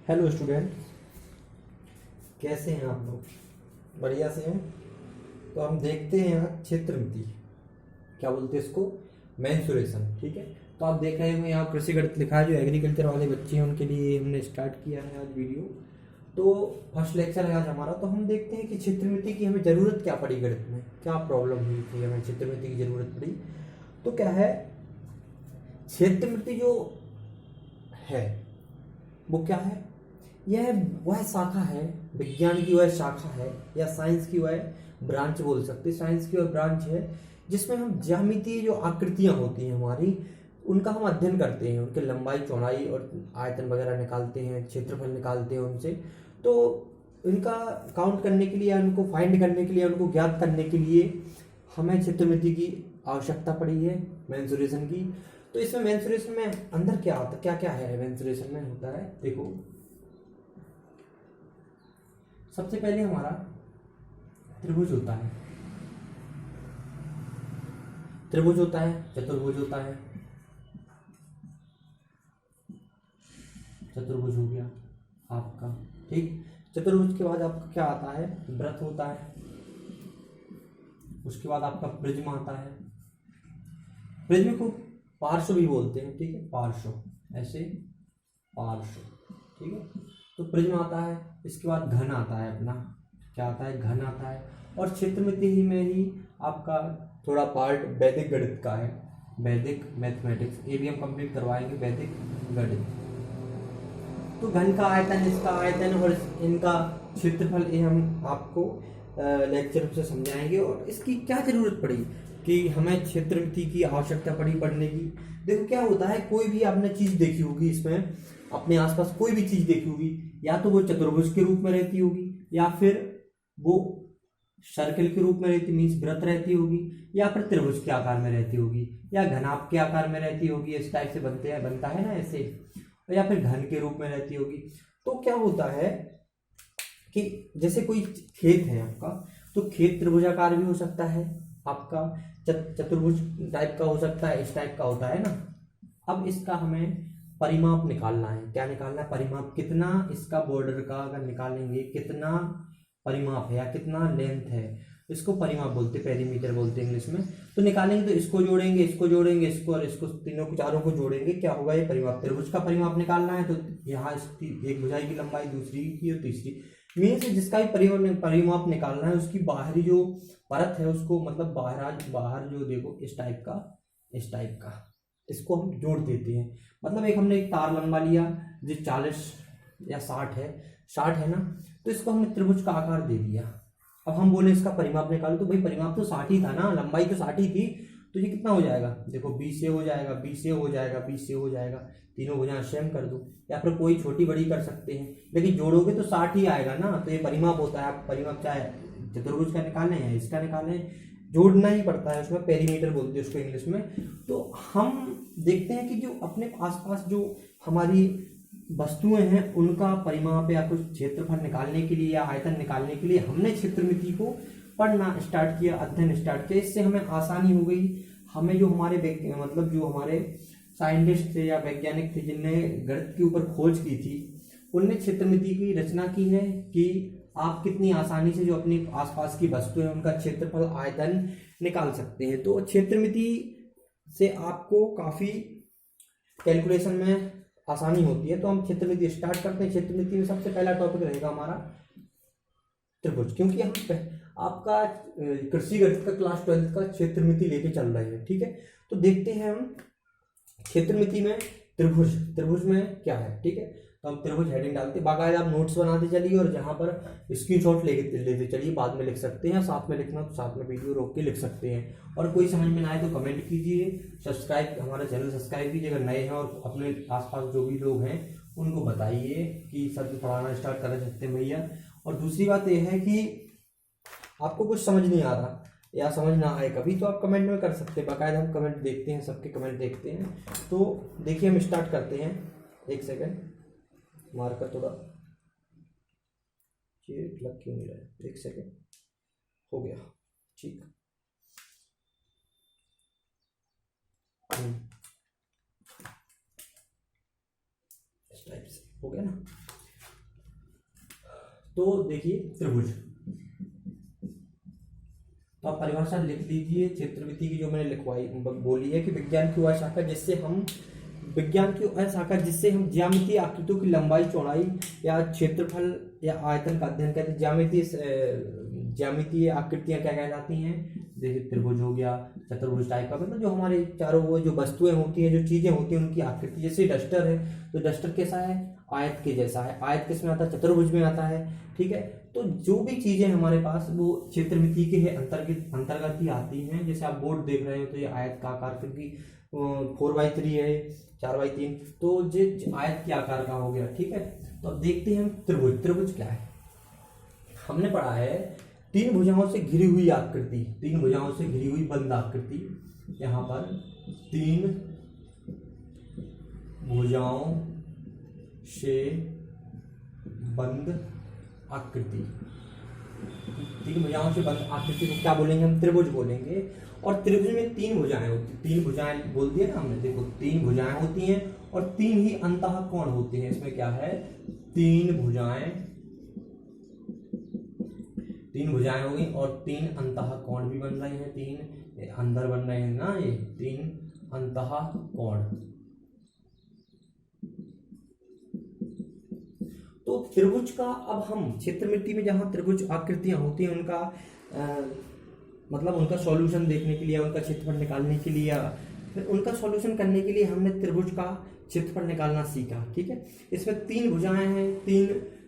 Hello student, कैसे हैं आप लोग? बढ़िया से हैं। तो हम देखते हैं यहाँ क्षेत्रमिति, क्या बोलते हैं इसको, मेंसुरेशन। ठीक है, तो आप देख रहे होंगे यहाँ कृषि गणित लिखा है। जो एग्रीकल्चर वाले बच्चे हैं उनके लिए हमने स्टार्ट किया है आज वीडियो। तो फर्स्ट लेक्चर है आज हमारा। तो हम देखते हैं कि क्षेत्रमिति की हमें ज़रूरत क्या पड़ी, गणित में क्या प्रॉब्लम हुई थी, हमें क्षेत्रमिति की ज़रूरत पड़ी। तो क्या है, क्षेत्रमिति जो है वो क्या है? यह वह शाखा है, विज्ञान की वह शाखा है, या साइंस की वह ब्रांच बोल सकते हैं, साइंस की वह ब्रांच है जिसमें हम ज्यामितीय जो आकृतियां होती हैं हमारी, उनका हम अध्ययन करते हैं। उनके लंबाई चौड़ाई और आयतन वगैरह निकालते हैं, क्षेत्रफल निकालते हैं उनसे। तो इनका काउंट करने के लिए या उनको फाइंड करने के लिए, उनको ज्ञात करने के लिए हमें क्षेत्रमिति की आवश्यकता पड़ी है, मेंसुरेशन की। तो इसमें मेंसुरेशन में अंदर क्या होता है, क्या क्या है मेंसुरेशन में होता है, देखो। सबसे पहले हमारा त्रिभुज होता है, त्रिभुज होता है, चतुर्भुज होता है, चतुर्भुज हो गया आपका। ठीक, चतुर्भुज के बाद आपका क्या आता है, वृत्त होता है। उसके बाद आपका प्रिज्म आता है। प्रिज्म को पार्श्व भी बोलते हैं, ठीक है, पार्श्व, ऐसे पार्श्व। ठीक है, तो प्रिज्म आता है। इसके बाद घन आता है अपना, क्या आता है, घन आता है। और क्षेत्रमिति ही में ही आपका थोड़ा पार्ट वैदिक गणित का है, वैदिक मैथमेटिक्स, ये भी हम कंप्लीट करवाएंगे, वैदिक गणित। तो घन का आयतन, इसका आयतन और इनका क्षेत्रफल, ये हम आपको लेक्चर से समझाएंगे। और इसकी क्या जरूरत पड़ी कि हमें क्षेत्रमिति की आवश्यकता पड़ी पढ़ने की। देखो क्या होता है, कोई भी आपने चीज देखी होगी इसमें, अपने आसपास कोई भी चीज देखी होगी, या तो वो चतुर्भुज के रूप में रहती होगी, या फिर वो सर्कल के रूप में रहती, मीन्स वृत्त रहती होगी, या फिर त्रिभुज के आकार में रहती होगी, या घनाभ के आकार में रहती होगी, इस टाइप से बनता है ना ऐसे, या फिर घन के रूप में रहती होगी। तो क्या होता है कि जैसे कोई खेत है आपका, तो खेत त्रिभुजाकार भी हो सकता है आपका, चतुर्भुज टाइप का हो सकता है, इस टाइप का होता है ना। अब इसका हमें परिमाप निकालना है। क्या निकालना है, परिमाप, कितना इसका बॉर्डर का अगर निकालेंगे, कितना परिमाप है या कितना लेंथ है, इसको परिमाप बोलते, पेरीमीटर बोलते हैं इंग्लिश में। तो निकालेंगे तो इसको जोड़ेंगे, इसको जोड़ेंगे, इसको और इसको, तीनों को, चारों को जोड़ेंगे, क्या होगा, ये परिमाप। त्रिभुज का परिमाप निकालना है तो यहाँ इसकी एक भुजाई की लंबाई, दूसरी की और तीसरी, मीन्स जिसका भी परिमाप निकालना है, उसकी बाहरी जो परत है उसको, मतलब बाहर जो देखो इस टाइप का, इस टाइप का, इसको हम जोड़ देते हैं। मतलब एक हमने एक तार लंबा लिया जो 40 या 60 है, 60 है ना, तो इसको हमने त्रिभुज का आकार दे दिया। अब हम बोले इसका परिमाप निकालो, तो भाई परिमाप तो 60 ही था ना, लंबाई तो 60 ही थी, तो ये कितना हो जाएगा, देखो 20 से हो जाएगा, 20 से हो जाएगा, 20 से हो जाएगा, तीनों भुजाएं सेम कर दो, या फिर कोई छोटी बड़ी कर सकते हैं, लेकिन जोड़ोगे तो 60 ही आएगा ना। तो ये परिमाप होता है। आप परिमाप चाहे चतुर्भुज का निकालें या इसका निकालें, जोड़ना ही पड़ता है, उसमें पेरीमीटर बोलते हैं उसको इंग्लिश में। तो हम देखते हैं कि जो अपने आसपास जो हमारी वस्तुएं हैं, उनका परिमाप या कुछ क्षेत्रफल निकालने के लिए या आयतन निकालने के लिए हमने क्षेत्रमिति को पढ़ना स्टार्ट किया, अध्ययन स्टार्ट किया। इससे हमें आसानी हो गई। हमें जो हमारे मतलब जो हमारे साइंटिस्ट थे या वैज्ञानिक थे जिनने गणित के ऊपर खोज की थी, उनने क्षेत्रमिति की रचना की है कि आप कितनी आसानी से जो अपनी आसपास की वस्तु है उनका क्षेत्रफल, आयतन निकाल सकते हैं। तो क्षेत्रमिति से आपको काफी कैलकुलेशन में आसानी होती है। तो हम क्षेत्रमिति स्टार्ट करते हैं। क्षेत्रमिति में सबसे पहला टॉपिक रहेगा हमारा त्रिभुज, क्योंकि हम आपका कृषि गणित का क्लास 12 का क्षेत्रमिति लेके चल रहे हैं। ठीक है, तो देखते हैं हम क्षेत्रमिति में त्रिभुज, त्रिभुज में क्या है। ठीक है, तो हम त्रिभुज हेडिंग डालते, बाकायदा आप नोट्स बनाते चलिए और जहां पर स्क्रीनशॉट लेते चलिए, बाद में लिख सकते हैं, साथ में लिखना तो साथ में वीडियो रोक के लिख सकते हैं। और कोई समझ में ना आए तो कमेंट कीजिए, सब्सक्राइब, हमारा चैनल सब्सक्राइब कीजिए अगर नए हैं, और अपने आसपास जो भी लोग हैं उनको बताइए कि सर भी पढ़ाना स्टार्ट कर सकते हैं भैया। और दूसरी बात यह है कि आपको कुछ समझ नहीं आ रहा या समझ ना आए कभी, तो आप कमेंट में कर सकते हैं, बाकायदा हम कमेंट देखते हैं, सबके कमेंट देखते हैं। तो देखिए हम स्टार्ट करते हैं। एक सेकेंड, मार्कर थोड़ा ये लग क्यों नहीं रहा है, एक सेकेंड, हो गया ठीक। इस टाइप से हो गया ना। तो देखिए त्रिभुज, तो आप परिभाषा लिख लीजिए क्षेत्रमिति की जो मैंने लिखवाई बोली है कि विज्ञान की वह शाखा जिससे हम ज्यामितीय आकृतियों की लंबाई चौड़ाई या क्षेत्रफल या आयतन का अध्ययन करते हैं। ज्यामितीय आकृतियां क्या कहलाती हैं, जैसे त्रिभुज हो गया, चतुर्भुज टाइप का, मतलब जो हमारे चारों वो जो वस्तुएं होती हैं, जो चीजें होती हैं, उनकी आकृति। जैसे डस्टर है तो डस्टर कैसा है, आयत के जैसा है। आयत किस में आता है, चतुर्भुज में आता है, ठीक है। तो जो भी चीजें हमारे पास वो क्षेत्रमिति के अंतर्गत ही आती हैं। जैसे आप बोर्ड देख रहे हो तो ये आयत का आकार, क्योंकि 4x3 है, 4x3, तो ये आयत के आकार का हो गया, ठीक है। तो अब देखते हैं हम त्रिभुज। त्रिभुज क्या है, हमने पढ़ा है तीन भुजाओं से घिरी हुई आकृति, तीन भुजाओं से घिरी हुई बंद आकृति। यहाँ पर तीन भुजाओं से बंद आकृति, तीन भुजाओं से बंद आकृति को क्या बोलेंगे, हम त्रिभुज बोलेंगे। और त्रिभुज में तीन भुजाएं होती, तीन भुजाएं बोल दिया ना हमने, देखो तीन भुजाएं होती हैं और तीन ही अंतः कोण होते हैं। इसमें क्या है, तीन भुजाएं हो गई और तीन अंतः कोण भी बन रहे हैं, तीन अंदर बन रहे हैं ना, ये तीन अंतः कोण। तो त्रिभुज का अब हम क्षेत्रमिति में जहां त्रिभुज आकृतियां होती हैं उनका मतलब उनका सॉल्यूशन देखने के लिए, उनका क्षेत्रफल निकालने के लिए, फिर उनका सॉल्यूशन करने के लिए हमने त्रिभुज का क्षेत्रफल निकालना सीखा, ठीक है। इसमें तीन भुजाएं हैं, तीन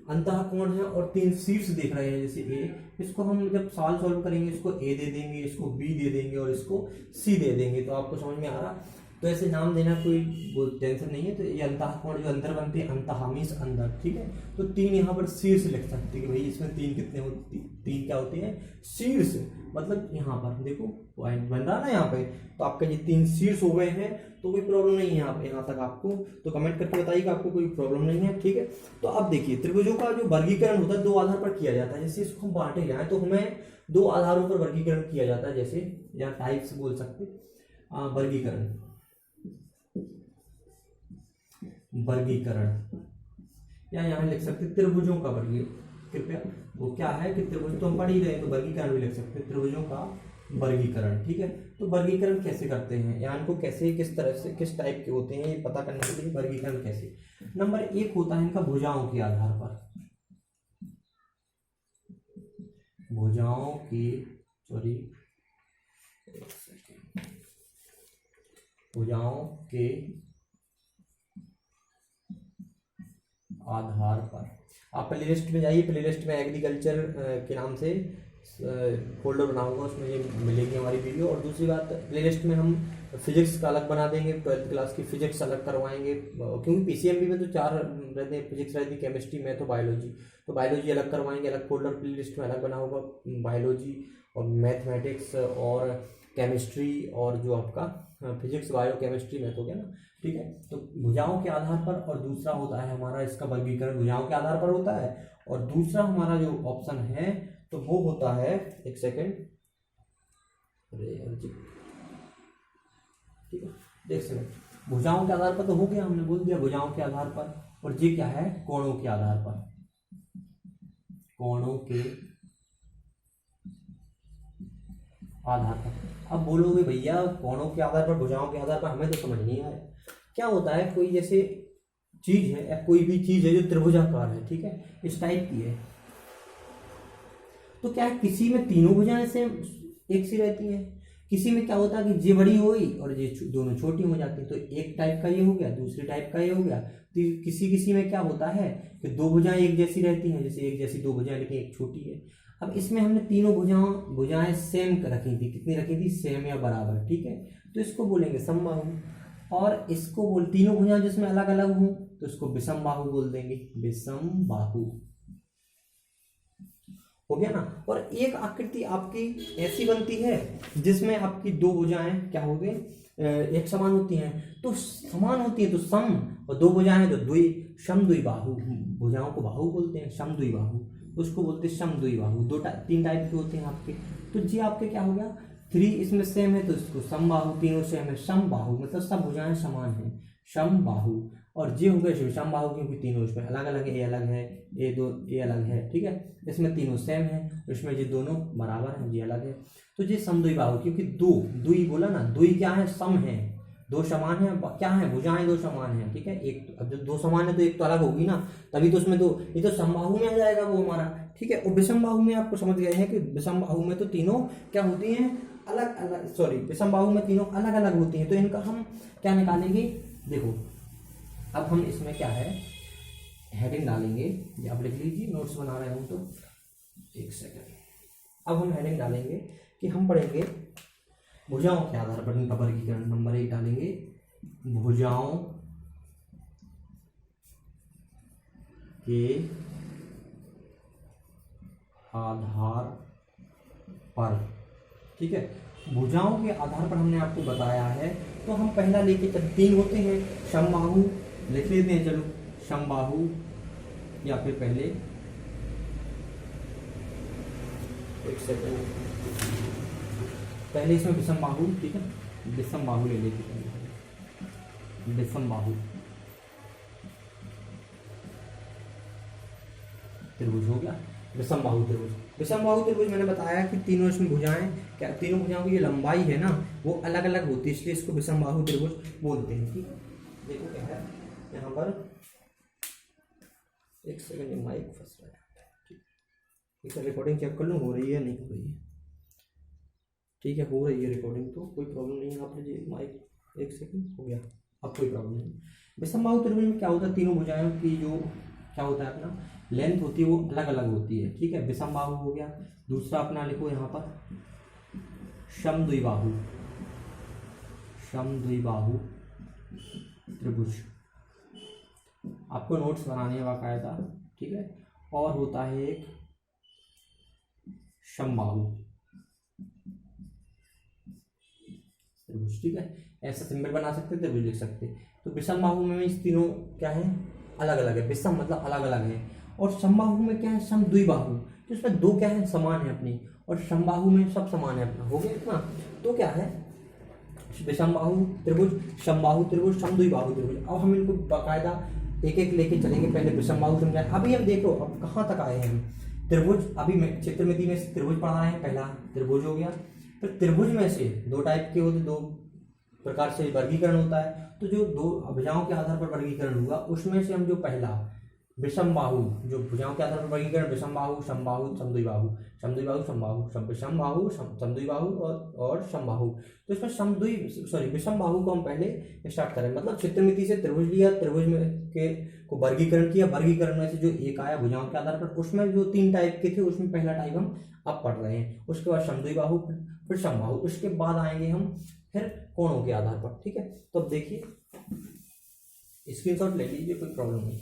अंतः कोण है और तीन शीर्ष देख रहे हैं। जैसे ए, इसको हम जब सवाल सॉल्व करेंगे इसको ए दे देंगे, इसको बी दे देंगे और इसको सी दे देंगे, तो आपको समझ में आ रहा। तो ऐसे नाम देना कोई टेंशन नहीं है। तो ये अंतः कोण जो अंदर बनते हैं, अंतः मीन्स अंदर, ठीक है। तो तीन यहाँ पर शीर्ष लिख सकते हैं कि भाई इसमें तीन कितने होती, तीन क्या होते हैं, शीर्ष। मतलब यहाँ पर देखो पॉइंट बन रहा ना यहाँ पे, तो आपका ये तीन शीर्ष हो गए हैं, तो कोई प्रॉब्लम नहीं है यहाँ तक आपको। तो कमेंट करके बताइएगा आपको कोई प्रॉब्लम नहीं है, ठीक है। तो अब देखिए त्रिभुजों का जो वर्गीकरण होता है दो आधार पर किया जाता है। जैसे इसको हम बांटे जाए तो हमें दो आधारों पर वर्गीकरण किया जाता है, जैसे या टाइप्स बोल सकते वर्गीकरण या यहाँ लिख सकते त्रिभुजों का वर्गीकरण। कृपया वो क्या है कि त्रिभुज तो हम पढ़ ही रहे हैं, तो वर्गीकरण भी लिख सकते हैं, त्रिभुजों का वर्गीकरण, ठीक है। तो वर्गीकरण कैसे करते हैं या इनको कैसे, किस तरह से, किस टाइप के होते हैं, ये पता करने के लिए वर्गीकरण कैसे। नंबर एक होता है इनका भुजाओं के आधार पर, भुजाओं के आधार पर। आप प्ले लिस्ट में जाइए, प्ले लिस्ट में एग्रीकल्चर के नाम से फोल्डर बनाऊंगा, उसमें ये मिलेगी हमारी वीडियो। और दूसरी बात, प्ले लिस्ट में हम फिजिक्स का अलग बना देंगे, 12th क्लास की फिजिक्स अलग करवाएंगे, क्योंकि पीसीएमबी में तो 4 रहते हैं, फिजिक्स रहती है, केमिस्ट्री, मैथ और बायोलॉजी। तो बायोलॉजी अलग करवाएंगे, अलग फोल्डर प्ले लिस्ट में अलग बना होगा, बायोलॉजी और मैथमेटिक्स और केमिस्ट्री और जो आपका फिजिक्स, बायो, केमिस्ट्री, मैथ हो गया ना, ठीक है। तो भुजाओं के आधार पर, और दूसरा होता है हमारा इसका वर्गीकरण भुजाओं के आधार पर होता है। और दूसरा हमारा जो ऑप्शन है तो वो होता है, एक सेकेंड, ठीक है, देख सकते भुजाओं के आधार पर तो हो गया, हमने बोल दिया भुजाओं के आधार पर। और ये क्या है, कोणों के आधार पर, कोणों के आधार पर। अब बोलोगे भैया कोणों के आधार पर, भुजाओं के आधार पर, हमें तो समझ नहीं आया क्या होता है। कोई जैसे चीज है या कोई भी चीज है जो त्रिभुजाकार है, ठीक है, इस टाइप की है, तो क्या है, किसी में तीनों भुजाएं सेम एक सी रहती हैं, किसी में क्या होता है कि ये बड़ी हो गई और ये दोनों छोटी हो जाती है। तो एक टाइप का ये हो गया, दूसरे टाइप का ये हो गया। तो किसी में क्या होता है कि दो भुजाएं एक जैसी रहती हैं, जैसे एक जैसी दो भुजाएं लेकिन एक छोटी है। अब इसमें हमने तीनों भुजाएं सेम रखी थी, कितनी रखी थी, सेम या बराबर, ठीक है। तो इसको बोलेंगे समबाहु। और इसको तीनों भुजाएं जिसमें अलग अलग हों तो इसको विषमबाहु बोल देंगे, विषमबाहु हो गया ना। और एक आकृति आपकी ऐसी बनती है जिसमें आपकी दो भुजाएं क्या हो गई, एक समान होती हैं, तो समान होती है तो सम, और दो भुजाएं तो द्वि, समद्विबाहु, भुजाओं को बाहु बोलते हैं, समद्विबाहु, उसको बोलते हैं समद्विबाहु। तीन टाइप के होते हैं आपके। तो जी आपके क्या हो गया, 3 इसमें सेम है तो इसको समबाहु, तीनों सेम है समबाहु, मतलब सब भुजाएं समान है, समबाहु। और जे हो गया विषम बाहु, क्योंकि तीनों इसमें अलग अलग है, ए अलग है, ए अलग है, ठीक है। इसमें तीनों सेम है, इसमें ये दोनों बराबर हैं, ये अलग है। तो ये समद्विबाहु, क्योंकि दो दुई बोला ना, दुई क्या है, सम है, दो समान है, क्या है, भुजाएं दो समान है, ठीक है। एक अब जब दो समान है तो एक तो अलग होगी ना, तभी तो उसमें दो, ये तो समबाहु में आ जाएगा वो हमारा, ठीक है। और विषम बाहु में आपको समझ गए हैं कि विषम बाहु में तो तीनों क्या होती हैं, अलग अलग, सॉरी विषम बाहु में तीनों अलग अलग होती हैं। तो इनका हम क्या निकालेंगे, देखो अब हम इसमें क्या है हेडिंग डालेंगे, ये आप लिख लीजिए, नोट्स बना रहे हो तो एक सेकंड। अब हम हेडिंग डालेंगे कि हम पढ़ेंगे भुजाओं के आधार पर इनका वर्गीकरण। नंबर 1 डालेंगे भुजाओं के आधार पर, ठीक है। भुजाओं के आधार पर हमने आपको बताया है, तो हम पहला लेके चल, 3 होते हैं, समबाहु लिख लेते हैं, चलो समबाहु, या फिर पहले एक सेकंड, पहले इसमें विषम बाहु, ठीक है, विषम बाहु ले लेते हैं, विषम बाहु त्रिभुज हो गया, विषम बाहु त्रिभुज। विषम बाहु त्रिभुज मैंने बताया कि तीनों इसमें भुजाएं, क्या तीनों भुजाओं की जो लंबाई है ना वो अलग अलग होती है, इसलिए इसको विषम बाहु त्रिभुज बोलते हैं, ठीक है। देखो क्या है यहाँ पर, एक सेकंड माइक फंस रहा है, ठीक है, रिकॉर्डिंग चेक कर लूँ हो रही है नहीं हो रही है, ठीक है, हो रही है रिकॉर्डिंग, तो कोई प्रॉब्लम नहीं है। आप लीजिए माइक, एक सेकंड हो गया, अब कोई प्रॉब्लम नहीं। विषम बाहु त्रिभुज में क्या होता है, तीनों भुजाओं की जो क्या होता है अपना लेंथ होती है वो अलग अलग होती है, ठीक है। विषम बाहु हो गया। दूसरा अपना लिखो यहाँ पर समद्विबाहु, समद्विबाहु त्रिभुज, आपको नोट्स बनाने हैं बाकायदा, ठीक है। और होता है एक समबाहु त्रिभुज, ठीक है। ऐसा सिंबल बना सकते थे, त्रिभुज लिख सकते। तो विषम बाहु में इस तीनों क्या है, अलग अलग है, विषम मतलब अलग अलग है, और समबाहु में क्या है, समद्विबाहु, तो इसमें दो क्या है, समान है अपनी, और समबाहु में सब समान है अपना, हो गया इतना। तो क्या है विषम बाहु त्रिभुज, समबाहु त्रिभुज, समद्विबाहु त्रिभुज। अब हम इनको बाकायदा एक एक लेके चलेंगे, पहले विषम बाहु समझाए। अभी हम देखो अब कहाँ तक आए हैं हम, त्रिभुज, अभी मैं चित्रमिति में त्रिभुज पढ़ा रहे हैं, पहला त्रिभुज हो गया। फिर त्रिभुज में से दो टाइप के होते, दो प्रकार से वर्गीकरण होता है। तो जो दो भुजाओं के आधार पर वर्गीकरण हुआ उसमें से हम जो पहला विषम बाहु, जो भुजाओं के आधार पर वर्गीकरण, विषम बाहु, समबाहु, समद्विबाहु, समद्विबाहु, समबाहु, विषम बाहु, समद्विबाहु और समबाहु। तो इसमें विषम बाहु को हम पहले स्टार्ट करें, मतलब चित्रमिति से त्रिभुज लिया, त्रिभुज में के को वर्गीकरण किया, वर्गीकरण में से जो एक आया भुजाओं के आधार पर, उसमें जो 3 टाइप के थे उसमें पहला टाइप हम अब पढ़ रहे हैं। उसके बाद समद्विबाहु, फिर समबाहु, उसके बाद आएंगे हम फिर कोणों के आधार पर, ठीक है। तो अब देखिए स्क्रीनशॉट ले लीजिए, कोई प्रॉब्लम नहीं,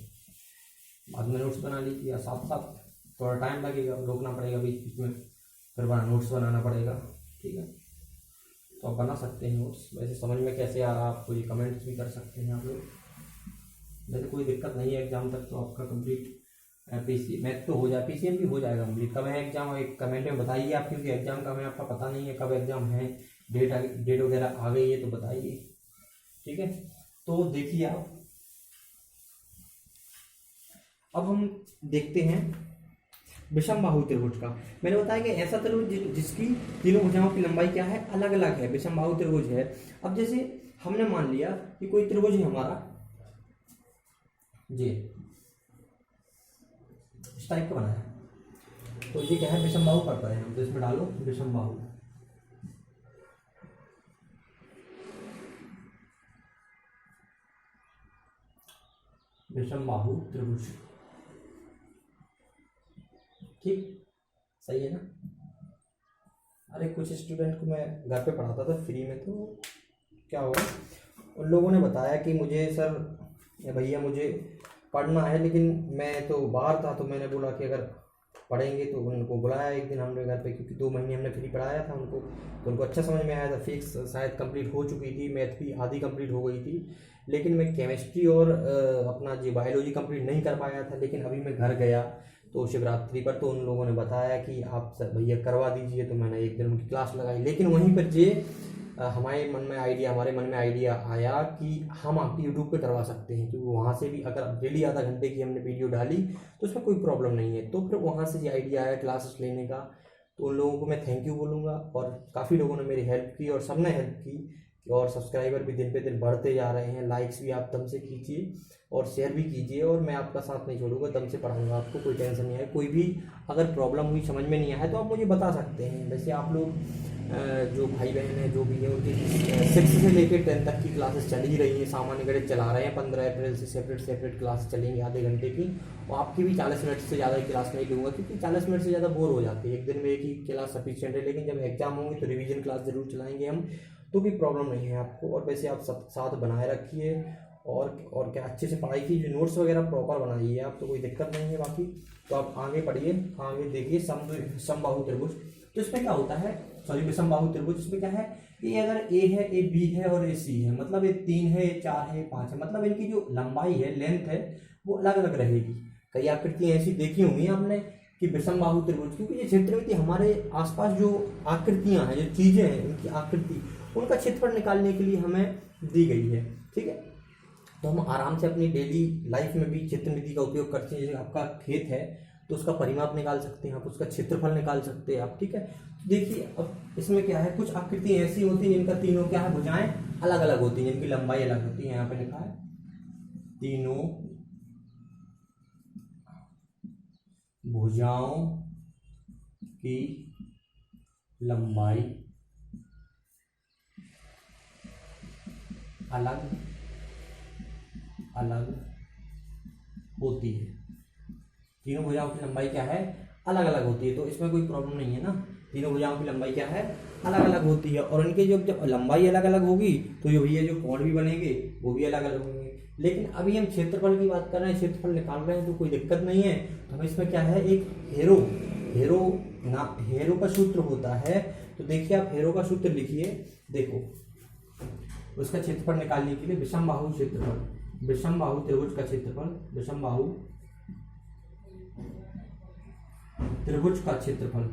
बाद में नोट्स बना लीजिए, या साथ साथ थोड़ा टाइम लगेगा, रोकना पड़ेगा बीच बीच में, फिर बना नोट्स बनाना पड़ेगा, ठीक है। तो आप बना सकते हैं नोट्स, वैसे समझ में कैसे आ रहा है आपको ये कमेंट्स भी कर सकते हैं आप लोग, वैसे कोई दिक्कत नहीं है। एग्जाम तक तो आपका कंप्लीट पीसी मैथ तो हो जाए, पीसीएम भी हो जाएगा कंप्लीट। कब है एग्जाम, एक कमेंट में बताइए आप, क्योंकि एग्जाम का हमें आपका पता नहीं है कब एग्जाम है, डेट वगैरह आ गई है तो बताइए, ठीक है। तो देखिए आप, अब हम देखते हैं विषम बाहु त्रिभुज का। मैंने बताया कि ऐसा त्रिभुज जिसकी तीनों भुजाओं की लंबाई क्या है, अलग अलग है, विषम बाहु त्रिभुज है। अब जैसे हमने मान लिया कि कोई त्रिभुज है हमारा जी, इस टाइप का बनाया, तो ये क्या है, विषम बाहु पढ़ रहे हैं हम, तो इसमें डालो विषम बाहु, विषम बाहु त्रिभुज, ठीक, सही है ना। अरे कुछ स्टूडेंट को मैं घर पे पढ़ाता था फ्री में, तो क्या हुआ, उन लोगों ने बताया कि मुझे सर भैया मुझे पढ़ना है, लेकिन मैं तो बाहर था, तो मैंने बोला कि अगर पढ़ेंगे तो उनको बुलाया एक दिन हमने घर पे, क्योंकि 2 महीने हमने फ्री पढ़ाया था उनको, तो उनको अच्छा समझ में आया था। फिजिक्स शायद कंप्लीट हो चुकी थी, मैथ भी आधी कंप्लीट हो गई थी, लेकिन मैं केमिस्ट्री और अपना जी बायोलॉजी कंप्लीट नहीं कर पाया था। लेकिन अभी मैं घर गया तो शिवरात्रि पर, तो उन लोगों ने बताया कि आप सर भैया करवा दीजिए, तो मैंने एक दिन उनकी क्लास लगाई। लेकिन वहीं पर जे हमारे मन में आइडिया आया कि हम आपकी यूट्यूब पे करवा सकते हैं, क्योंकि वहाँ से भी अगर डेली आधा घंटे की हमने वीडियो डाली तो उसमें कोई प्रॉब्लम नहीं है। तो फिर वहाँ से ये आइडिया आया क्लासेस लेने का, तो उन लोगों को मैं थैंक यू बोलूँगा। और काफ़ी लोगों ने मेरी हेल्प की और सबने हेल्प की, और सब्सक्राइबर भी दिन पे दिन बढ़ते जा रहे हैं। लाइक्स भी आप दम से कीजिए और शेयर भी कीजिए, और मैं आपका साथ नहीं छोड़ूंगा, दम से पढ़ाऊंगा आपको, कोई टेंशन नहीं है। कोई भी अगर प्रॉब्लम हुई, समझ में नहीं आया, तो आप मुझे बता सकते हैं। वैसे आप लोग जो भाई बहन हैं जो भी है, उनकी 6 से लेकर 10 तक की क्लासेस चल ही रही हैं, सामान्य गणित चला रहे हैं। 15 अप्रैल से सेपरेट क्लास चलेंगी आधे घंटे की, और आपकी भी 40 मिनट से ज़्यादा की क्लास नहीं लूँगा, क्योंकि 40 मिनट से ज़्यादा बोर हो जाती है। एक दिन में एक ही क्लास सफिशिएंट है, लेकिन जब एग्जाम होंगे तो रिवीजन क्लास जरूर चलाएंगे हम, तो भी प्रॉब्लम नहीं है आपको। और वैसे आप सब साथ बनाए रखिए, और क्या अच्छे से पढ़ाई कीजिए, नोट्स वगैरह प्रॉपर बनाइए आप, तो कोई दिक्कत नहीं है। बाकी तो आप आगे पढ़िए, आगे देखिए। समबाहु त्रिभुज, तो इसमें क्या होता है, सॉरी विषमबाहु त्रिभुज, इसमें क्या है कि अगर ए है, ए बी है और ए सी है, मतलब ये 3 है, ये 4 है, ये 5 है, मतलब इनकी जो लंबाई है, लेंथ है, वो अलग अलग रहेगी। कई आकृतियां ऐसी देखी होंगी आपने कि विषमबाहु त्रिभुज, क्योंकि ये क्षेत्र में हमारे आसपास जो आकृतियां हैं, जो चीजें हैं, इनकी आकृति, उनका क्षेत्रफल निकालने के लिए हमें दी गई है। ठीक है, तो हम आराम से अपनी डेली लाइफ में भी चित्र नीति का उपयोग करते हैं। जैसे आपका खेत है तो उसका परिमाप निकाल सकते हैं आप, उसका क्षेत्रफल निकाल सकते हैं आप। ठीक है, तो देखिए अब इसमें क्या है, कुछ आकृतियां ऐसी होती हैं जिनका तीनों क्या है, भुजाएं अलग अलग होती हैं, जिनकी लंबाई अलग होती है। यहाँ पे लिखा है तीनों भुजाओं की लंबाई अलग अलग होती है। तीनों भुजाओं की लंबाई क्या है, अलग अलग होती है, तो इसमें कोई प्रॉब्लम नहीं है ना। तीनों भुजाओं की लंबाई क्या है, अलग अलग होती है, और इनके जब लंबाई अलग अलग होगी तो जो भैया जो कोण भी बनेंगे वो भी अलग अलग होंगे। लेकिन अभी हम क्षेत्रफल की बात कर रहे हैं, क्षेत्रफल निकाल रहे हैं, तो कोई दिक्कत नहीं है। तो हमें इसमें क्या है, एक हेरो का सूत्र होता है। तो देखिए आप हेरो का सूत्र लिखिए, देखो उसका क्षेत्रफल निकालने के लिए विषमबाहु क्षेत्रफल, विषमबाहु त्रिभुज का क्षेत्रफल, विषमबाहु त्रिभुज का क्षेत्रफल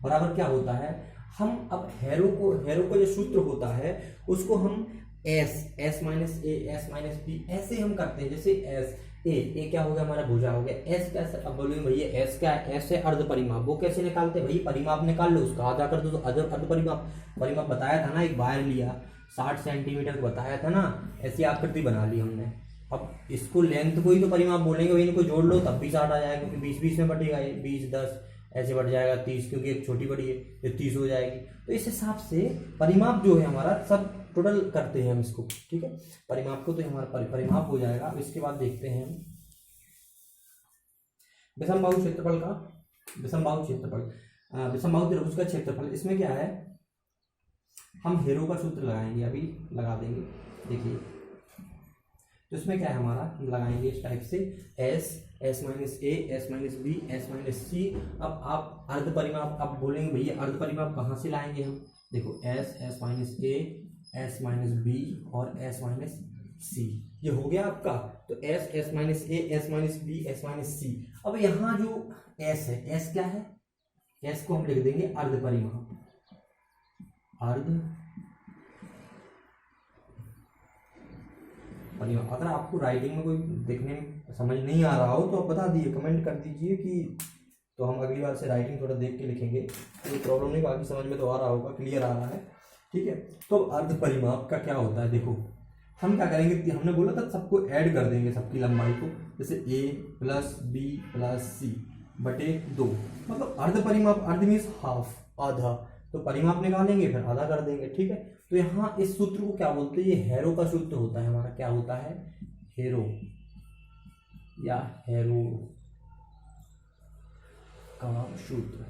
बराबर क्या होता है, हम अब हेरो को जो सूत्र होता है उसको हम S minus A, S minus B, ऐसे हम करते हैं। जैसे एस ए क्या हो गया, हमारा भुजा हो गया। एस कैसे, अब बोलिए भैया एस क्या है, एस है अर्ध परिमाप, वो कैसे निकालते हैं, भाई परिमाप निकाल लो, उसका आधा कर दो तो अर्ध परिमाप बताया था ना, एक वायर लिया 60 सेंटीमीटर बताया था ना, ऐसी आकृति बना ली हमने। अब इसको लेंथ को ही तो परिमाप बोलेंगे, वही इनको जोड़ लो तब भी 60 आ जाएगा, क्योंकि 20 में बटेगा, ये 20 10 ऐसे बढ़ जाएगा 30, क्योंकि एक छोटी बड़ी है, ये 30 हो जाएगी। तो इस हिसाब से परिमाप जो है हमारा सब टोटल करते हैं हम इसको। ठीक है, परिमाप को तो हमारा परिमाप हो जाएगा। इसके बाद देखते हैं विषमबाहु क्षेत्रफल का, विषमबाहु त्रिभुज का क्षेत्रफल। इसमें क्या है, हम हेरो का सूत्र लगाएंगे, अभी लगा देंगे। देखिए तो इसमें क्या है हमारा, हम लगाएंगे इस टाइप से S minus A, S minus B, S minus C. अब आप अर्ध परिमाप, अब बोलेंगे भैया अर्ध परिमाप कहाँ से लाएंगे हम, देखो S minus A, S minus B और एस माइनस सी, ये हो गया आपका। तो S minus A, S minus B, S minus C. अब यहाँ जो एस है, एस क्या है, एस को हम लिख देंगे अर्ध परिमाप, अर्ध परिमाप। अगर आपको राइटिंग में कोई देखने में समझ नहीं आ रहा हो तो आप बता दीजिए, कमेंट कर दीजिए कि, तो हम अगली बार से राइटिंग थोड़ा देख के लिखेंगे, कोई प्रॉब्लम नहीं, बाकी समझ में तो आ रहा होगा, क्लियर आ रहा है। ठीक है, तो अर्ध परिमाप का क्या होता है, देखो हम क्या करेंगे, हमने बोला था सबको ऐड कर देंगे, सबकी लंबाई को, जैसे ए प्लस बी प्लस सी बटे 2, मतलब अर्ध परिमाप, अर्ध मीन्स हाफ, आधा, तो परिमाप निकालेंगे फिर आधा कर देंगे। ठीक है, तो यहाँ इस सूत्र को क्या बोलते हैं, ये हेरो का सूत्र होता है हमारा, क्या होता है, हेरो या हेरो का सूत्र।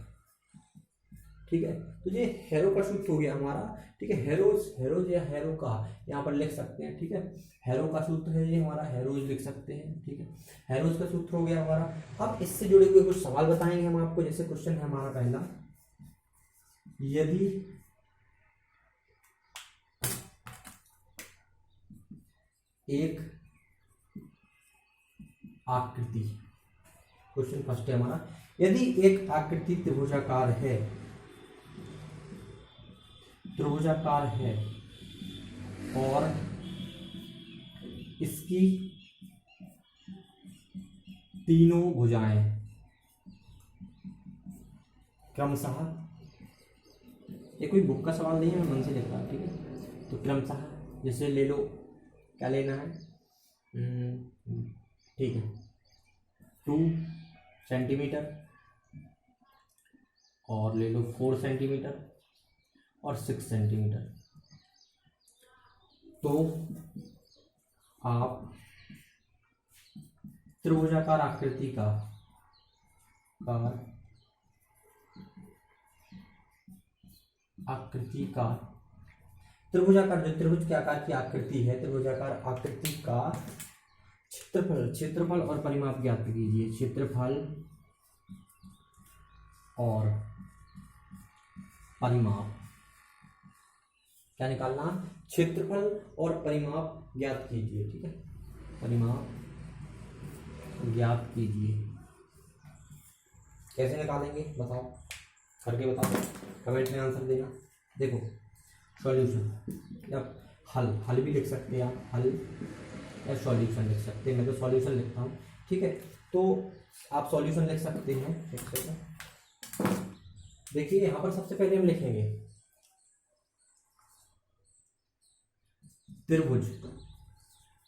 ठीक है, तो ये हेरो का सूत्र हो गया हमारा। ठीक है, हेरोज या हेरो का यहाँ पर लिख सकते हैं। ठीक है, हेरो का सूत्र है ये हमारा, हेरोज लिख सकते हैं। ठीक है, हेरोज का सूत्र हो गया हमारा। अब इससे जुड़े हुए कुछ सवाल बताएंगे हम आपको। जैसे क्वेश्चन है हमारा पहला, यदि एक आकृति, क्वेश्चन फर्स्ट है हमारा, यदि एक आकृति त्रिभुजाकार है त्रिभुजाकार है और इसकी तीनों भुजाएं क्रमशः, ये कोई बुक का सवाल नहीं है, मैं मन से लिख रहा हूँ, ठीक है। तो क्रमशः जैसे ले लो, क्या लेना है, ठीक है, 2 सेंटीमीटर और ले लो 4 सेंटीमीटर और 6 सेंटीमीटर। तो आप त्रिभुजाकार आकृति का त्रिभुजाकार, जो त्रिभुज के आकार की आकृति है, त्रिभुजाकार आकृति का क्षेत्रफल और परिमाप ज्ञात कीजिए। क्षेत्रफल और परिमाप क्या निकालना, क्षेत्रफल और परिमाप ज्ञात कीजिए, ठीक है, परिमाप ज्ञात कीजिए। कैसे निकालेंगे बताओ, करके बताओ, कमेंट में आंसर देना। देखो सॉल्यूशन या हल भी लिख सकते हैं आप, हल या सॉल्यूशन लिख सकते हैं, मैं तो सॉल्यूशन लिखता हूँ, ठीक है। तो आप सॉल्यूशन लिख सकते हैं। देखिए यहाँ पर सबसे पहले हम लिखेंगे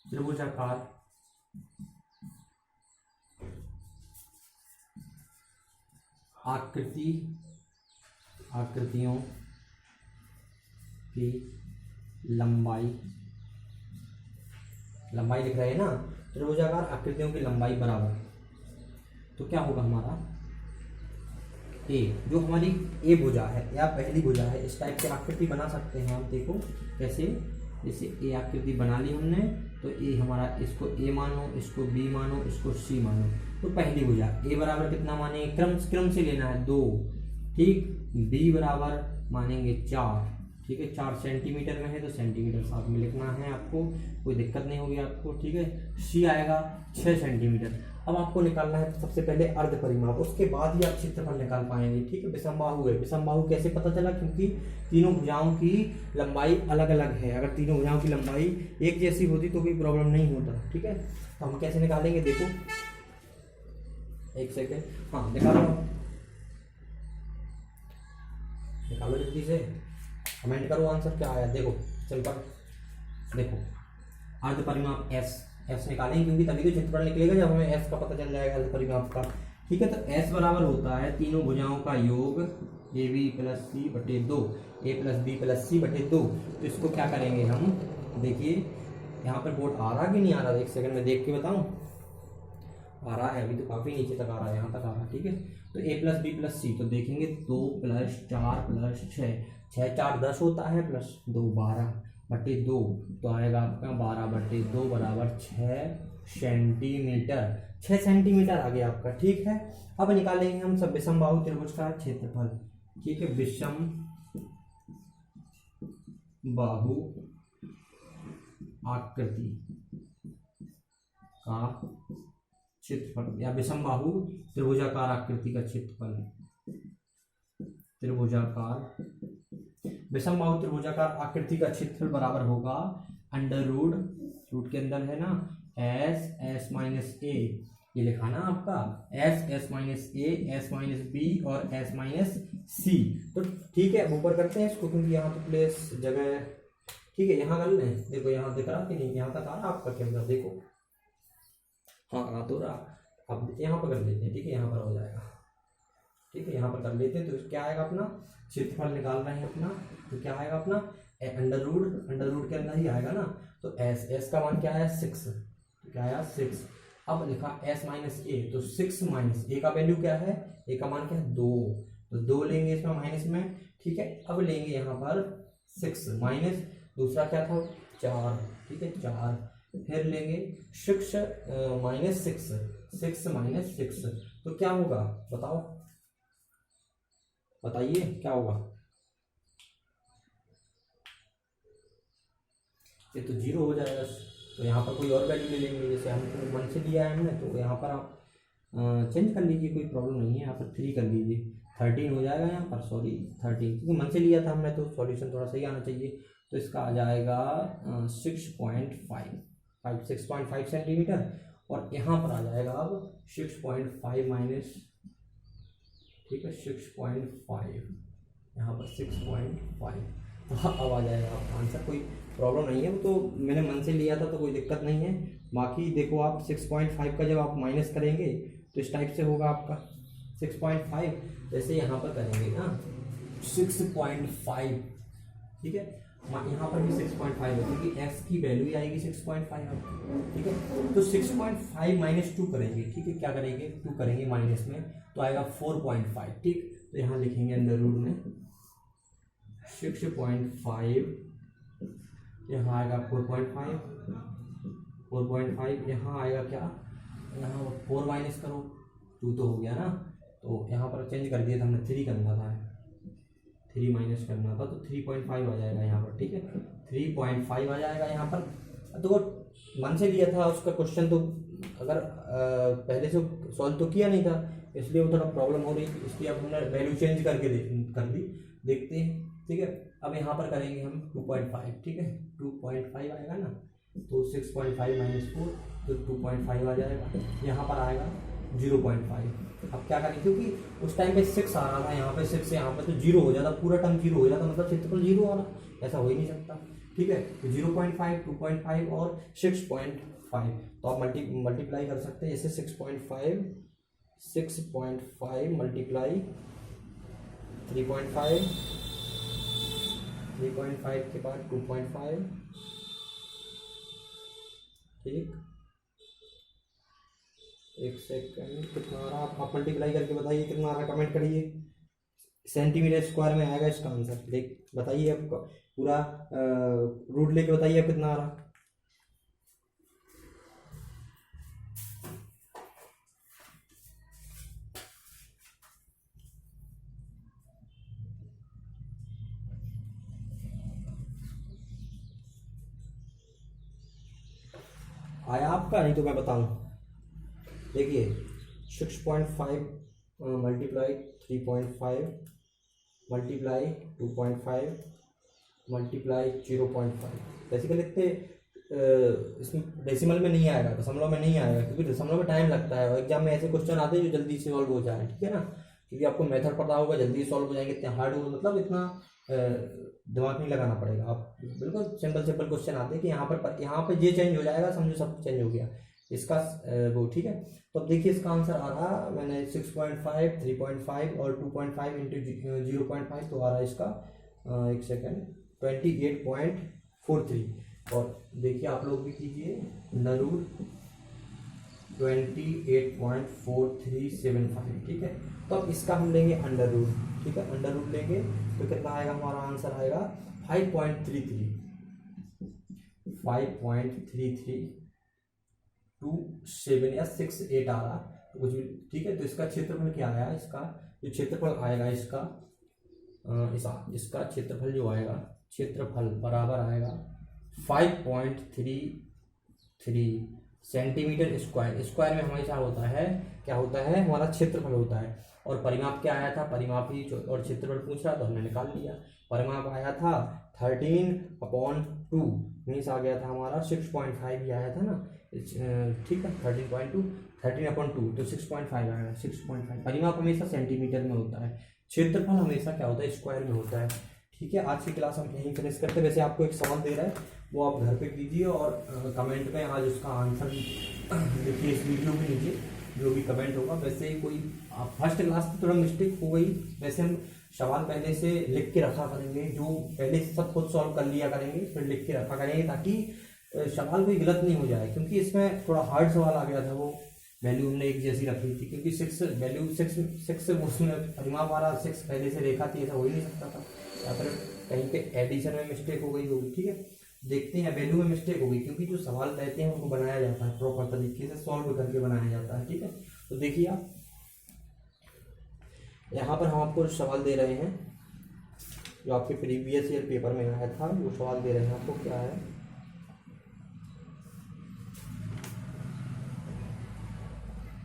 त्रिभुजाकार आकृतियों की लंबाई लिख रहे हैं ना, त्रिभुजाकार आकृतियों की लंबाई बराबर, तो क्या होगा हमारा ए, जो हमारी ए भुजा है या पहली भुजा है, इस टाइप की आकृति बना सकते हैं आप। देखो कैसे, जैसे ए आकृति बना ली हमने, तो ए हमारा, इसको ए मानो, इसको बी मानो, इसको सी मानो। तो पहली भुजा ए बराबर कितना मानेंगे, क्रम से लेना है 2, ठीक। बी बराबर मानेंगे 4, ठीक है, 4 सेंटीमीटर में है तो सेंटीमीटर साथ में लिखना है आपको, कोई दिक्कत नहीं होगी आपको, ठीक है। सी आएगा 6 सेंटीमीटर। अब आपको निकालना है तो सबसे पहले अर्ध परिमाप, उसके बाद ही आप क्षेत्रफल निकाल पाएंगे, ठीक है। विषमबाहु है, विषमबाहु कैसे पता चला, क्योंकि तीनों भुजाओं की लंबाई अलग अलग है। अगर तीनों भुजाओं की लंबाई एक जैसी होती तो कोई प्रॉब्लम नहीं होता, ठीक है। तो हम कैसे निकालेंगे, देखो एक सेकेंड, हाँ निकालो जल्दी से, कमेंट करो आंसर क्या आया। देखो सिंपल, देखो अर्ध परिमाप एस निकालेंगे, क्योंकि तभी तो क्षेत्रफल निकलेगा जब हमें एस का पता चल जाएगा अर्ध परिमाप का, ठीक है। तो एस बराबर होता है तीनों भुजाओं का योग ए बी प्लस सी बटे 2, ए प्लस बी प्लस सी बटे 2। तो इसको क्या करेंगे हम, देखिए यहाँ पर बोर्ड आ रहा कि नहीं आ रहा, एक सेकंड में देख के बताऊँ, आ रहा है, अभी तो काफ़ी नीचे तक आ रहा है, यहाँ तक आ रहा है, ठीक है। तो ए प्लस बी प्लस सी, तो देखेंगे 2 + 4 + 6, 6 4 10 होता है, प्लस 2 12 बटे 2, तो आएगा आपका 12 बटे 2 बराबर 6 सेंटीमीटर। 6 सेंटीमीटर आ गया आपका, ठीक है। अब निकालेंगे हम सब विषमबाहु त्रिभुज का क्षेत्रफल, ठीक है। विषमबाहु आकृति का क्षेत्रफल या विषमबाहु त्रिभुजाकार आकृति का क्षेत्रफल, विषमबाहु त्रिभुजाकार आकृति का क्षेत्रफल बराबर होगा अंडर रूट के अंदर है ना एस माइनस ए, ये लिखा ना आपका S minus A, S minus B और एस माइनस सी। तो ठीक है, अब ऊपर करते हैं इसको, क्योंकि यहाँ तो प्लेस जगह, ठीक है। यहाँ कर लें, देखो यहाँ दिख रहा कि नहीं, यहाँ तक आ रहा आपका कैमरा, देखो हाँ आ तो रहा। अब यहाँ पर कर लेते हैं, ठीक है, यहाँ पर हो जाएगा, ठीक है। यहाँ पर कर लेते हैं, तो क्या आएगा अपना क्षेत्रफल निकाल रहे हैं अपना, तो क्या आएगा अपना अंडर रूट के अंदर ही आएगा ना। तो एस का मान क्या आया 6, तो क्या आया 6। अब लिखा एस माइनस ए, तो 6 माइनस ए का वैल्यू क्या है, ए का मान क्या है 2, तो 2 लेंगे इसमें माइनस में, ठीक है। अब लेंगे यहाँ पर 6 माइनस दूसरा क्या था 4, ठीक है 4, फिर लेंगे 6 माइनस 6 माइनस 6, तो क्या होगा बताओ, बताइए क्या होगा। ये तो 0 हो जाएगा, तो यहाँ पर कोई और वैल्यू ले लेंगे, जैसे हमको मन से लिया है हमने, तो यहाँ पर आप चेंज कर लीजिए, कोई प्रॉब्लम नहीं है। यहाँ पर 3 कर लीजिए, 13 हो जाएगा यहाँ पर, सॉरी 13, क्योंकि मन से लिया था हमने तो सॉल्यूशन थोड़ा सही आना चाहिए। तो इसका आ जाएगा 6.5 सेंटीमीटर, और यहाँ पर आ जाएगा अब 6.5 माइनस, ठीक है 6.5, यहाँ पर 6.5, तो अब आ जाएगा आपका आंसर। कोई प्रॉब्लम नहीं है, वो तो मैंने मन से लिया था तो कोई दिक्कत नहीं है। बाकी देखो आप 6.5 का जब आप माइनस करेंगे तो इस टाइप से होगा आपका 6.5, जैसे यहाँ पर करेंगे ना 6.5, ठीक है, यहाँ पर भी 6.5 है क्योंकि x की वैल्यू ही आएगी 6.5 आपकी, ठीक है। तो 6.5 माइनस 2 करेंगे, ठीक है, क्या करेंगे 2 करेंगे माइनस में, तो आएगा 4.5, ठीक। तो यहाँ लिखेंगे अंडर रूट में 6.5, यहाँ आएगा 4.5, यहाँ आएगा क्या, यहाँ 4 माइनस करो 2 तो हो गया ना, तो यहाँ पर चेंज कर दिया था हमने, 3 करना था, 3 माइनस करना था, तो 3.5 आ जाएगा यहाँ पर, ठीक है 3.5 आ जाएगा यहाँ पर। तो वो मन से लिया था उसका क्वेश्चन, तो अगर पहले से सॉल्व तो किया नहीं था, इसलिए वो थोड़ा प्रॉब्लम हो रही थी, इसलिए अब हमने वैल्यू चेंज करके कर ली, देखते हैं, ठीक है। अब यहाँ पर करेंगे हम 2.5, ठीक है 2.5 आएगा ना, तो 6.5 माइनस 4, तो 2.5 आ जाएगा, यहाँ पर आएगा 0.5। अब क्या करें, क्योंकि उस टाइम पे 6 आ रहा था, यहाँ पे 6, यहाँ पे तो 0 हो जाता, पूरा टर्म 0 हो जाता, मतलब क्षेत्रफल 0 आ रहा, ऐसा हो ही नहीं सकता, ठीक है। तो 0.5, 2.5 और 6.5, तो आप मल्टीप्लाई कर सकते हैं, जैसे 6.5 मल्टीप्लाई 3.5 के बाद 2.5, ठीक, एक सेकंड, कितना आ रहा आप मल्टीप्लाई करके बताइए कितना आ रहा, कमेंट करिए। सेंटीमीटर स्क्वायर में आएगा इसका आंसर, देख बताइए आपका पूरा रूट लेके बताइए आप कितना आ रहा। आया आपका, नहीं तो मैं बताऊं, देखिए 6.5 मल्टीप्लाई 3.5 मल्टीप्लाई 2.5 मल्टीप्लाई 0.5, बेसिकली इतने इसमें डेसिमल में नहीं आएगा, दशमलव में नहीं आएगा, क्योंकि दशमलव में टाइम लगता है, और एग्जाम में ऐसे क्वेश्चन आते हैं जो जल्दी से सॉल्व हो जाए, ठीक है ना, क्योंकि आपको मेथड पता होगा, जल्दी सॉल्व हो जाएंगे, इतने हार्ड होगा, मतलब इतना दिमाग नहीं लगाना पड़ेगा, आप बिल्कुल सिंपल क्वेश्चन आते हैं कि यहाँ पर ये चेंज हो जाएगा, समझो सब चेंज हो गया इसका वो, ठीक है। तो अब देखिए इसका आंसर आ रहा, मैंने 6.5 3.5 और 2.5 इंटू 0.5, तो आ रहा है इसका एक सेकेंड 28.43, और देखिए आप लोग भी कीजिए अंडर रूट 28.4375, ठीक है। तो अब इसका हम लेंगे अंडर रूट, ठीक है, अंडर रूट लेंगे तो कितना आएगा, हमारा आंसर आएगा 5.3327 या 68 आ रहा, तो कुछ भी, ठीक है। तो इसका क्षेत्रफल क्या आया, इसका जो क्षेत्रफल आएगा इसका क्षेत्रफल जो आएगा, क्षेत्रफल बराबर आएगा 5.33 सेंटीमीटर स्क्वायर। स्क्वायर में हमेशा होता है, क्या होता है, हमारा क्षेत्रफल होता है, और परिमाप क्या आया था, परिमाप ही और क्षेत्रफल पूछ रहा तो हमने निकाल लिया। परिमाप आया था 13/2, मीन्स आ गया था हमारा 6.5 ही आया था ना, ठीक है 13/2 तो 6.5 आएगा, 6.5। परिमाप हमेशा सेंटीमीटर में होता है, क्षेत्रफल हमेशा क्या होता है, स्क्वायर में होता है, ठीक है। आज की क्लास हम यहीं फिनिश करते हैं। वैसे आपको एक सवाल दे रहा है, वो आप घर पे कीजिए और कमेंट में आज उसका आंसर लिखिए, इस वीडियो के नीचे जो भी कमेंट होगा। वैसे कोई फर्स्ट क्लास में थोड़ा मिस्टेक हो गई, वैसे हम सवाल पहले से लिख के रखा करेंगे, जो पहले सब खुद सॉल्व कर लिया करेंगे, फिर लिख के रखा करेंगे, ताकि सवाल कोई गलत नहीं हो जाए, क्योंकि इसमें थोड़ा हार्ड सवाल आ गया था, वो वैल्यू हमने एक जैसी रखी थी, क्योंकि 6 वैल्यू 6 उसमें परिमाप आ रहा, 6 पहले से रेखा थी, ऐसा हो ही नहीं सकता था, या फिर कहीं पे एडिशन में मिस्टेक हो गई होगी, ठीक है। देखते हैं वैल्यू में मिस्टेक होगी, क्योंकि जो सवाल रहते हैं उनको बनाया जाता है प्रॉपर तरीके से, सॉल्व करके बनाया जाता है, ठीक है। तो देखिए आप यहाँ पर हम आपको सवाल दे रहे हैं जो आपके प्रीवियस ईयर पेपर में आया था, वो सवाल दे रहे हैं आपको, क्या है,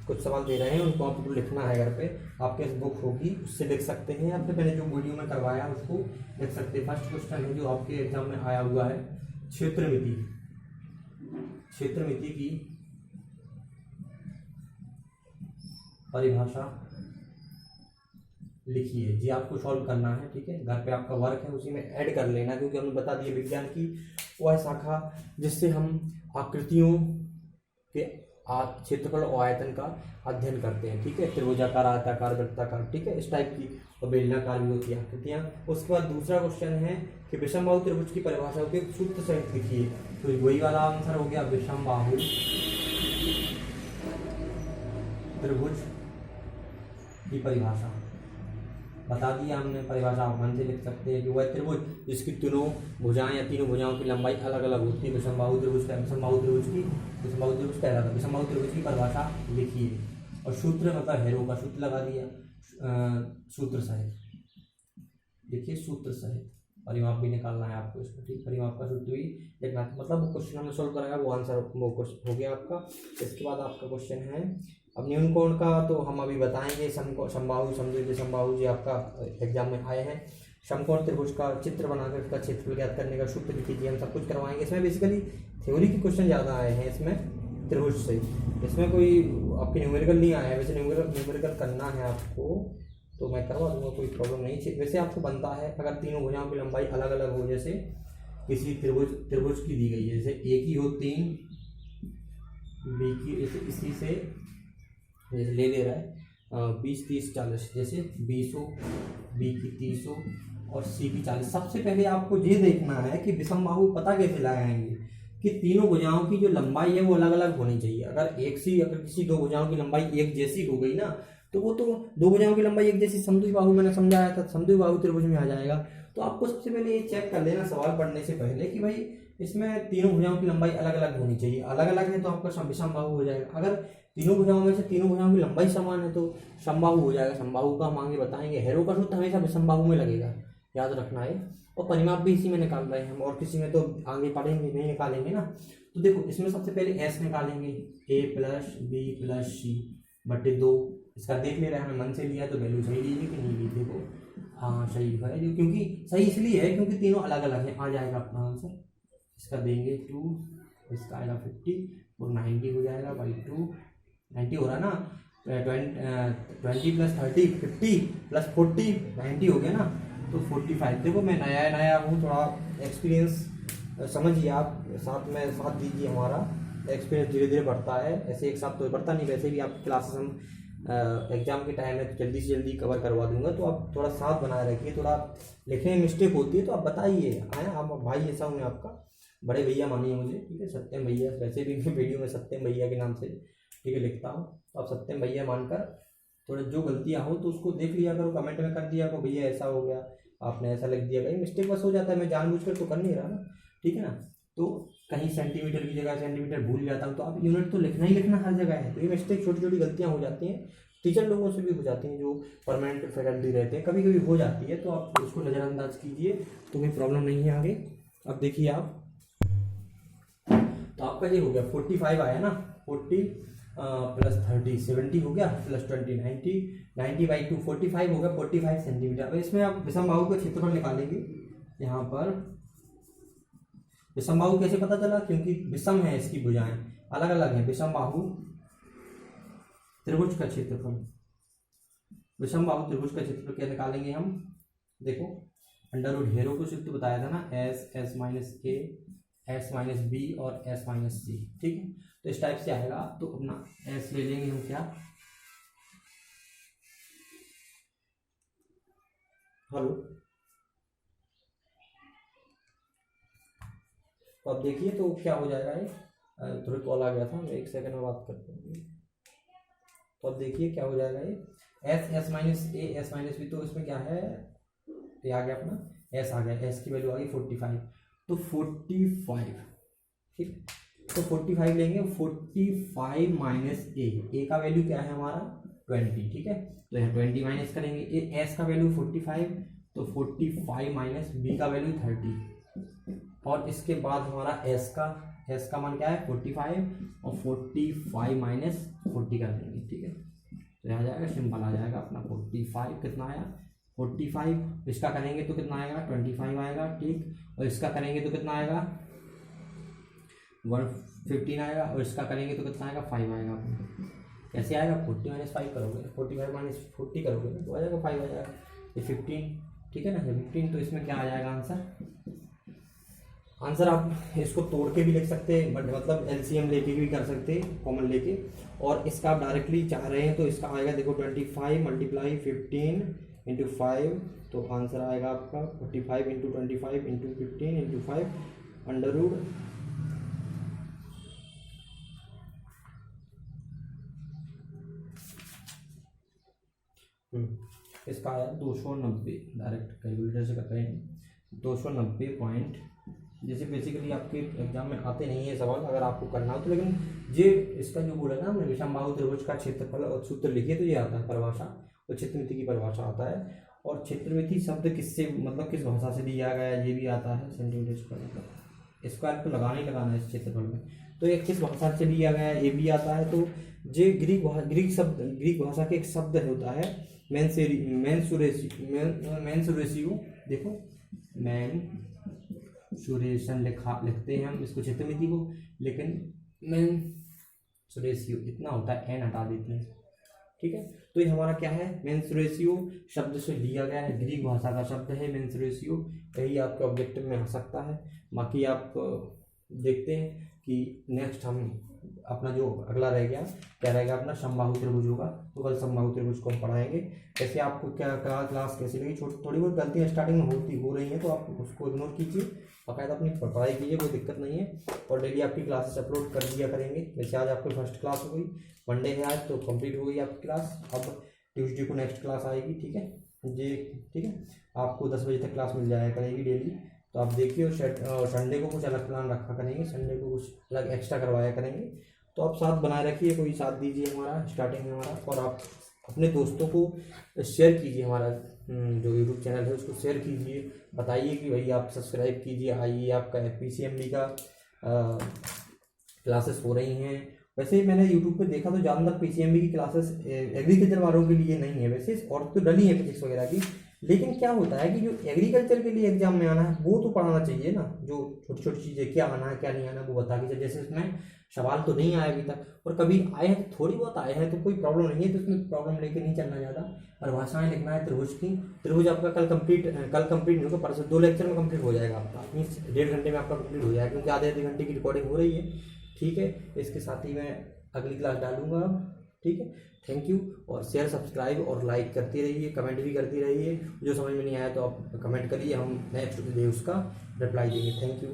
कुछ सवाल दे रहे हैं, उनको आपको लिखना है घर पे, आपके पास बुक होगी उससे लिख सकते हैं, या फिर मैंने जो वीडियो में करवाया उसको लिख सकते हैं। फर्स्ट क्वेश्चन है जो आपके एग्जाम में आया हुआ है, क्षेत्रमिति। क्षेत्रमिति की परिभाषा लिखिए। जी आपको सॉल्व करना है, ठीक है। घर पे आपका वर्क है, उसी में ऐड कर लेना, क्योंकि हमने बता दिया विज्ञान की वह शाखा जिससे हम आकृतियों के क्षेत्रफल और आयतन का अध्ययन करते हैं, ठीक है। त्रिभुजाकार, आयताकार, वृत्ताकार, ठीक है, इस टाइप की, और बेलनाकार भी होती है आकृतियाँ। उसके बाद दूसरा क्वेश्चन है कि विषमबाहु त्रिभुज की परिभाषा के सूत्र सहित लिखिए। तो वही वाला आंसर हो गया, विषमबाहु त्रिभुज की परिभाषा बता दिया हमने। परिभाषा आप मन से लिख सकते हैं कि वह त्रिभुज जिसकी तीनों भुजाएं या तीनों भुजाओं की लंबाई अलग अलग होती है, विषमबाहु त्रिभुज का, विषमबाहु त्रिभुज कहलाता है। विषमबाहु त्रिभुज की परिभाषा लिखिए, और सूत्र मतलब हेरो का सूत्र लगा दिया, सूत्र सहित देखिए, सूत्र सहित परिमाप भी निकालना है आपको इसमें, ठीक। परिमाप का सूत्र भी लिखना है, मतलब वो क्वेश्चन हमने सोल्व कराया, वो आंसर वो क्वेश्चन हो गया आपका। इसके बाद आपका क्वेश्चन है अब न्यून कोण का, तो हम अभी बताएंगे। समबाहु, समद्वितीय समबाहु जी आपका एग्जाम में आए हैं। समकोण त्रिभुज का चित्र बनाकर उसका क्षेत्रफल ज्ञात करने का सूत्र लिखिए, हम सब कुछ करवाएंगे। इसमें बेसिकली थ्योरी के क्वेश्चन ज़्यादा आए हैं इसमें त्रिभुज से, इसमें कोई आपकी न्यूमेरिकल नहीं आया है। वैसे न्यूमेरिकल करना है आपको तो मैं करवा दूंगा, कोई प्रॉब्लम नहीं। वैसे आपको बनता है अगर तीनों भुजाओं की लंबाई अलग अलग हो, जैसे किसी त्रिभुज की दी गई है, जैसे ए की हो 3, बी की इसी से जैसे ले रहा है 20, 30, 40, जैसे 20 हो, बी की 30 हो और सी की 40। सबसे पहले आपको ये देखना है कि विषमबाहु पता कैसे लगाएंगे कि तीनों भुजाओं की जो लंबाई है वो अलग अलग होनी चाहिए। अगर किसी दो भुजाओं की लंबाई एक जैसी हो गई ना, तो वो तो दो भुजाओं की लंबाई एक जैसी समद्विबाहु मैंने समझाया था, समद्विबाहु त्रिभुज में आ जाएगा। तो आपको सबसे पहले ये चेक कर लेना सवाल पढ़ने से पहले कि भाई इसमें तीनों भुजाओं की लंबाई अलग अलग होनी चाहिए। अलग अलग है तो आपका विषमबाहु हो जाएगा। अगर तीनों भुजाओं में से तीनों भुजाओं की लंबाई समान है तो समबाहु हो जाएगा। समबाहु का हम आगे बताएंगे। हेरो का सूत्र हमेशा विषमबाहु में लगेगा, याद रखना है। और परिमाप भी इसी में निकाल रहे हैं हम, और किसी में तो आगे पढ़ेंगे नहीं, निकालेंगे ना। तो देखो इसमें सबसे पहले एस निकालेंगे, ए प्लस बी प्लस सी बटे 2। इसका देख ले रहे हैं, हमें मन से लिया तो वैल्यू सही लीजिए कि नहीं ली। देखो हाँ सही है, क्योंकि सही इसलिए है क्योंकि तीनों अलग अलग हैं। आ जाएगा अपना आंसर। इसका देंगे 2, इसका आएगा 50 और 90 हो जाएगा बाई 2। 90 हो रहा ना, 20 प्लस 30 50 प्लस 40 90 हो गया ना, तो 45। देखो मैं नया हूँ, थोड़ा एक्सपीरियंस समझिए आप, साथ में साथ दीजिए। हमारा एक्सपीरियंस धीरे धीरे बढ़ता है, ऐसे एक साथ तो बढ़ता नहीं। वैसे भी आप क्लासेस हम एग्जाम के टाइम में जल्दी से जल्दी कवर करवा दूंगा, तो आप थोड़ा साथ बनाए रखिए। थोड़ा लिखने में मिस्टेक होती है तो आप बताइए, आए आप भाई ऐसा हूँ मैं आपका, बड़े भैया मानिए मुझे, ठीक है। सत्यम भैया, वैसे भी मैं वीडियो में सत्यम भैया के नाम से ठीक है लिखता हूँ, तो आप सत्यम भैया मानकर थोड़ा जो गलतियाँ हो तो उसको देख लिया करो, कमेंट में कर दिया करो भैया ऐसा हो गया, आपने ऐसा लिख दिया। कहीं मिस्टेक बस हो जाता है, मैं जानबूझकर तो कर नहीं रहा ना, ठीक है ना। तो कहीं सेंटीमीटर की जगह सेंटीमीटर भूल जाता हूँ, तो आप यूनिट तो लिखना ही लिखना हर जगह है। तो ये मिस्टेक छोटी छोटी गलतियाँ हो जाती हैं, टीचर लोगों से भी हो जाती हैं, जो परमानेंट फैकल्टी रहते हैं, कभी कभी हो जाती है। तो आप उसको नज़रअंदाज कीजिए, तो कोई प्रॉब्लम नहीं है आगे। अब देखिए आप, तो आपका ये हो गया 45 आया ना, 40 प्लस 30 70 हो गया, प्लस 20 90 बाई 2 45 हो गया, 45 सेंटीमीटर। अब इसमें आप विषमबाहु का क्षेत्रफल निकालेंगे। यहाँ पर विषमबाहु कैसे पता चला, क्योंकि विषम है, इसकी भुजाएं अलग अलग हैं। विषमबाहु त्रिभुज का क्षेत्रफल, विषमबाहु त्रिभुज का क्षेत्रफल क्या निकालेंगे हम, देखो अंडर रूट हेरो को सूत्र बताया था ना, S minus A, S minus B और एस माइनस सी, ठीक है। तो इस टाइप से आएगा। तो अपना एस ले लेंगे हम, क्या हेलो। तो अब देखिए तो क्या हो जाएगा, ये थोड़ी कॉल आ गया था, मैं एक सेकंड में बात करता हूँ। तो अब देखिए क्या हो जाएगा, ये S minus A S minus B, तो इसमें क्या है, ये आ गया अपना एस आ गया, एस की वैल्यू आ गई 45। तो 45, ठीक। तो 45 लेंगे, 45 माइनस ए का वैल्यू क्या है हमारा 20, ठीक है। तो यहाँ 20 माइनस करेंगे, एस का वैल्यू 45, तो 45 माइनस बी का वैल्यू 30, और इसके बाद हमारा एस का एस का मान क्या है 45 और 45 माइनस 40 कर देंगे, ठीक है। तो यहाँ जाएगा सिंपल आ जाएगा अपना 45 कितना आया 45, इसका करेंगे तो कितना आएगा 25 आएगा, ठीक। और इसका करेंगे तो कितना आएगा 115 आएगा, और इसका करेंगे तो कितना आएगा 5 आएगा अपना। कैसे आएगा 40 माइनस 5 करोगे, 45 माइनस 40 करोगे तो आ जाएगा 5 आ जाएगा, ये 15, ठीक है ना, ये 15। तो इसमें क्या आ जाएगा आंसर आप इसको तोड़ के भी लिख सकते हैं, बट मतलब एलसीएम लेके भी कर सकते हैं, कॉमन लेके। और इसका आप डायरेक्टली चाह रहे हैं तो इसका आएगा देखो 25 मल्टीप्लाई 15 इंटू 5, तो आंसर आएगा आपका 45 into 25 into 15 into 5 under root इसका आया 290, डायरेक्ट कैलकुलेटर से करते हैं 290 पॉइंट। जैसे बेसिकली आपके एग्जाम में आते नहीं है सवाल, अगर आपको करना हो तो, लेकिन ये इसका जो बोला ना हमने विषमबाहु त्रिभुज का क्षेत्रफल और सूत्र लिखिए तो ये आता है परिभाषा, और क्षेत्रमिति की परिभाषा आता है। और क्षेत्रमिति शब्द किससे मतलब किस भाषा से दिया गया है ये भी आता है, सेंटीमीटर स्क्वायर मतलब स्क्वायर को लगाना ही लगाना है इस क्षेत्रफल में। तो ये किस भाषा से लिया गया है ये भी आता है। तो ये ग्रीक भाषा के एक शब्द होता है मेंसुरेशियो, देखो मेंसुरेशन लिखते हैं हम इसको क्षेत्रमिति को, लेकिन मेंसुरेशियो इतना होता है, एन हटा देते हैं, ठीक है। तो ये हमारा क्या है मेंसुरेशियो शब्द से लिया गया है, ग्रीक भाषा का शब्द है मेंसुरेशियो, यही आपके ऑब्जेक्टिव में आ सकता है। बाकी आप देखते हैं कि नेक्स्ट हम अपना जो अगला रह गया क्या रहेगा अपना समबाहु त्रिभुज होगा, तो कल समबाहु त्रिभुज को हम पढ़ाएंगे। ऐसे आपको क्या क्लास कैसी लगी, थोड़ी बहुत गलतियाँ स्टार्टिंग में हो रही हैं तो आप उसको इग्नोर कीजिए, बाकायदा अपनी पढ़ाई कीजिए, कोई दिक्कत नहीं है। और डेली आपकी क्लासेस अपलोड कर दिया करेंगे। वैसे आज आपकी फर्स्ट क्लास हो गई, मंडे है आज तो कंप्लीट हो गई आपकी क्लास, अब ट्यूसडे को नेक्स्ट क्लास आएगी, ठीक है जी, ठीक है। आपको 10 बजे तक क्लास मिल जाया करेगी डेली, तो आप देखिए। और संडे को कुछ अलग प्लान रखा करेंगे, संडे को कुछ अलग एक्स्ट्रा करवाया करेंगे, तो आप साथ बनाए रखिए, कोई साथ दीजिए हमारा स्टार्टिंग में हमारा। और आप अपने दोस्तों को शेयर कीजिए, हमारा जो यूट्यूब चैनल है उसको शेयर कीजिए, बताइए कि भाई आप सब्सक्राइब कीजिए, आइए आपका FPCMB का क्लासेस हो रही हैं। वैसे मैंने यूट्यूब पे देखा तो ज़्यादातर PCMB की क्लासेस एग्रीकल्चर वालों के लिए नहीं है, वैसे और तो डली है फिजिक्स वगैरह की, लेकिन क्या होता है कि जो एग्रीकल्चर के लिए एग्जाम में आना है वो तो पढ़ाना चाहिए ना, जो छोटी छोटी चीज़ें क्या आना है क्या नहीं आना वो बता के। जैसे इसमें सवाल तो नहीं आया अभी तक, और कभी आए हैं तो थोड़ी बहुत आए हैं तो कोई प्रॉब्लम नहीं है, तो उसमें प्रॉब्लम लेके नहीं चलना ज़्यादा। और भाषाएं लिखना है त्रिभुज की, त्रिभुज आपका कल कंप्लीट नहीं होगा, परसों 2 लेक्चर में कंप्लीट हो जाएगा आपका, मीन्स 1.5 घंटे में आपका कंप्लीट हो जाएगा, क्योंकि आधे घंटे की रिकॉर्डिंग हो रही है, ठीक है। इसके साथ ही मैं अगली क्लास डालूंगा अब, ठीक है। थैंक यू, और शेयर सब्सक्राइब और लाइक करती रहिए, कमेंट भी करती रहिए। जो समझ में नहीं आया तो आप कमेंट करिए, हम नेक्स्ट डे उसका रिप्लाई देंगे। Thank you.